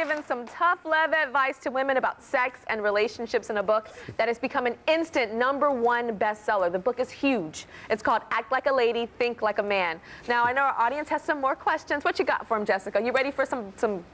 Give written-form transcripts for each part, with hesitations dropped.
given some tough love advice to women about sex and relationships in a book that has become an instant #1 bestseller. The book is huge. It's called Act Like a Lady, Think Like a Man. Now, I know our audience has some more questions. What you got for him, Jessica? You ready for some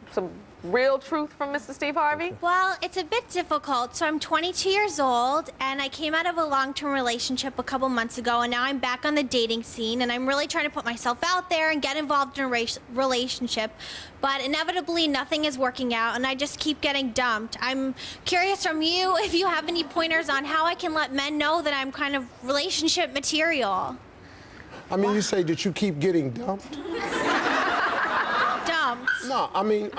real truth from Mr. Steve Harvey? Well, it's a bit difficult. So I'm 22 years old, and I came out of a long-term relationship a couple months ago, and now I'm back on the dating scene, and I'm really trying to put myself out there and get involved in a relationship. But inevitably, nothing is working out, and I just keep getting dumped. I'm curious from you if you have any pointers on how I can let men know that I'm kind of relationship material. I mean, you say that you keep getting dumped? Dumped. No, I mean,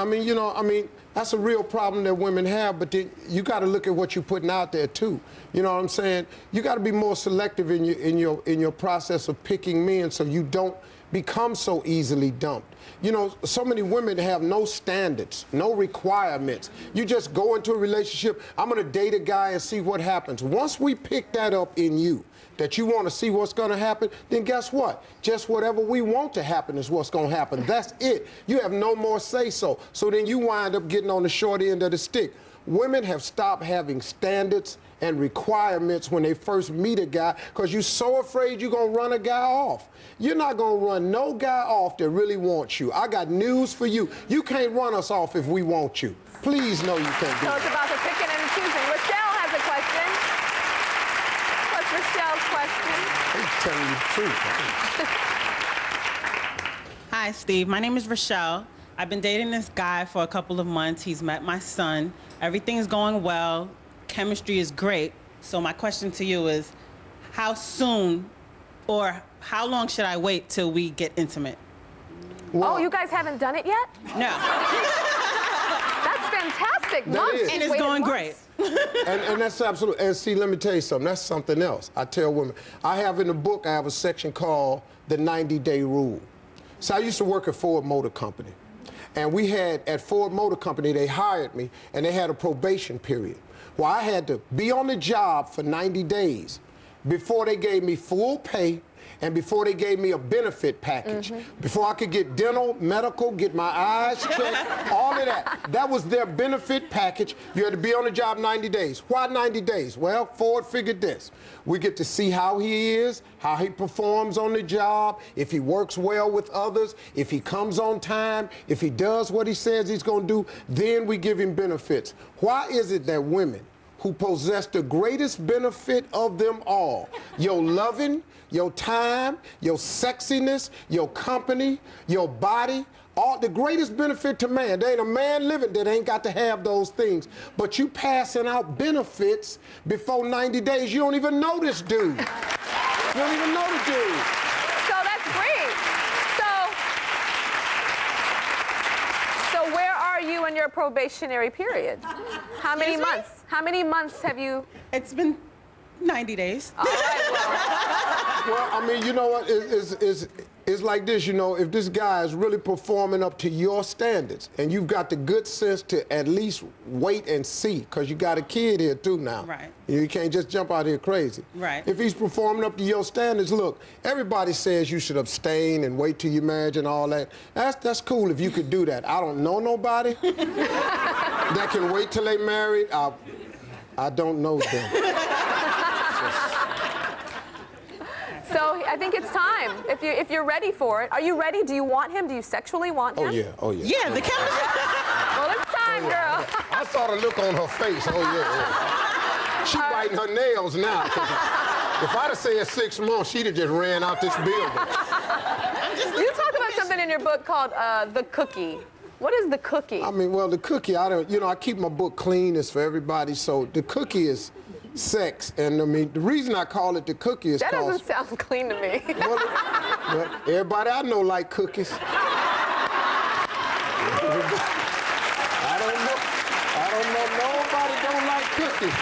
that's a real problem that women have, but then you got to look at what you're putting out there too. You know what I'm saying? You got to be more selective in your process of picking men so you don't become so easily dumped. You know, so many women have no standards, no requirements. You just go into a relationship, I'm gonna date a guy and see what happens. Once we pick that up in you, that you want to see what's going to happen, then guess what? Just whatever we want to happen is what's going to happen. That's it. You have no more say-so. So then you wind up getting on the short end of the stick. Women have stopped having standards and requirements when they first meet a guy because you're so afraid you're going to run a guy off. You're not going to run no guy off that really wants you. I got news for you. You can't run us off if we want you. Please know you can't do So it's about the picking and choosing. Rochelle has a question. What's Rochelle's question? I'm telling you the truth. Hi, Steve. My name is Rochelle. I've been dating this guy for a couple of months. He's met my son. Everything's going well. Chemistry is great. So my question to you is, how soon or how long should I wait till we get intimate? Well, oh, you guys haven't done it yet? No. That's fantastic. Months. And it's going great. and that's absolutely, and see, let me tell you something, that's something else. I tell women, I have in the book, I have a section called the 90-day rule. So I used to work at Ford Motor Company. And we had, at Ford Motor Company, they hired me, and they had a probation period. Well, I had to be on the job for 90 days before they gave me full pay and before they gave me a benefit package. Before I could get dental, medical, get my eyes checked, all of that. That was their benefit package. You had to be on the job 90 days. Why 90 days? Well, Ford figured this. We get to see how he is, how he performs on the job, if he works well with others, if he comes on time, if he does what he says he's going to do, then we give him benefits. Why is it that women who possess the greatest benefit of them all, your loving, your time, your sexiness, your company, your body, all the greatest benefit to man. There ain't a man living that ain't got to have those things. But you passing out benefits before 90 days. You don't even know this dude. You don't even know the dude. So that's great. So where are you in your probationary period? How many months? How many months have you? It's been 90 days. All right, well, I mean, you know what? It's like this, you know, if this guy is really performing up to your standards and you've got the good sense to at least wait and see, because you got a kid here too now. Right. You can't just jump out here crazy. Right. If he's performing up to your standards, look, everybody says you should abstain and wait till you're married and all that. That's cool if you could do that. I don't know nobody that can wait till they married. I don't know them. So I think it's time. If you're ready for it, are you ready? Do you want him? Do you sexually want him? Oh yeah, oh yeah. Yeah, the chemistry. Well, it's time, girl. I saw the look on her face. Oh yeah. She biting her nails now. If I'd have said 6 months, she'd have just ran out this building. You talk about something in your book called the cookie. What is the cookie? I mean, well, the cookie, I keep my book clean. It's for everybody. So the cookie is sex, and I mean, the reason I call it the cookie is that doesn't sound clean to me. Well, everybody I know like cookies. I don't know nobody don't like cookies.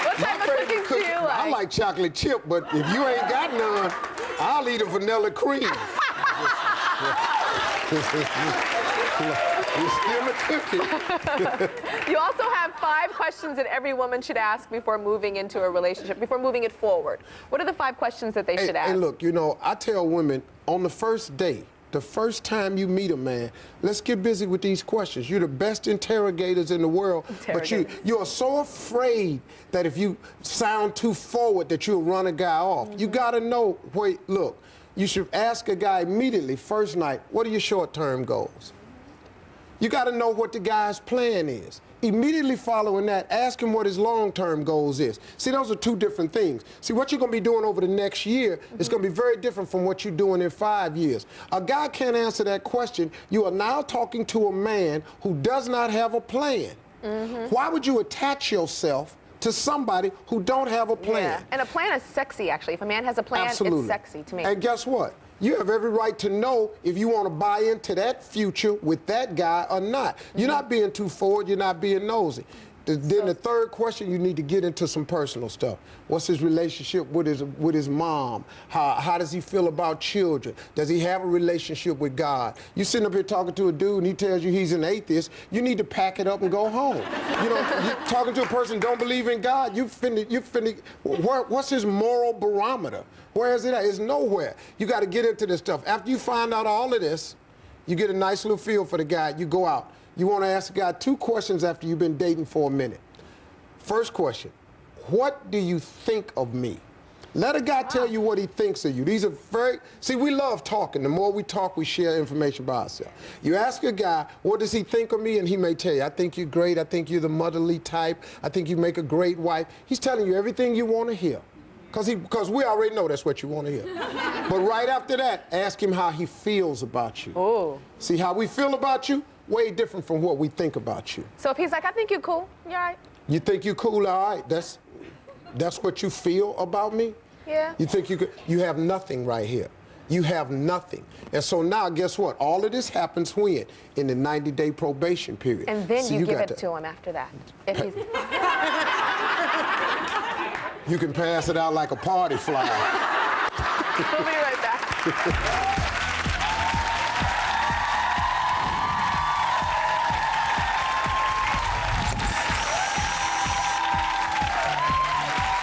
What type of cookies do you like? I like chocolate chip, but if you ain't got none, I'll eat a vanilla cream. You're still a cookie. You also have 5 questions that every woman should ask before moving into a relationship, before moving it forward. What are the 5 questions that they should ask? Hey, look, you know, I tell women on the first day, the first time you meet a man, let's get busy with these questions. You're the best interrogators in the world, but you are so afraid that if you sound too forward that you'll run a guy off. You gotta know, wait, look, you should ask a guy immediately, first night, what are your short-term goals? You gotta know what the guy's plan is. Immediately following that, ask him what his long-term goals is. See, those are two different things. See, what you're gonna be doing over the next year is gonna be very different from what you're doing in 5 years. A guy can't answer that question. You are now talking to a man who does not have a plan. Why would you attach yourself to somebody who don't have a plan? Yeah. And a plan is sexy, actually. If a man has a plan, Absolutely. it's sexy to me. And guess what? You have every right to know if you want to buy into that future with that guy or not. You're not being too forward, you're not being nosy. Then the third question, you need to get into some personal stuff. What's his relationship with his mom? How does he feel about children? Does he have a relationship with God? You sitting up here talking to a dude and he tells you he's an atheist, you need to pack it up and go home. You know, you're talking to a person who don't believe in God, what's his moral barometer? Where is it at? It's nowhere. You got to get into this stuff. After you find out all of this, you get a nice little feel for the guy, you go out. You want to ask a guy 2 questions after you've been dating for a minute. First question, what do you think of me? Let a guy tell you what he thinks of you. These are see, we love talking. The more we talk, we share information about ourselves. You ask a guy, what does he think of me? And he may tell you, I think you're great. I think you're the motherly type. I think you make a great wife. He's telling you everything you want to hear. Because we already know that's what you want to hear. But right after that, ask him how he feels about you. Oh. See, how we feel about you, way different from what we think about you. So if he's like, I think you're cool, you all right? You think you're cool, all right? That's what you feel about me? Yeah. You think you have nothing right here. You have nothing. And so now, guess what? All of this happens when? In the 90-day probation period. And then so you give it to him after that. If he's... You can pass it out like a party flyer. We'll be right back.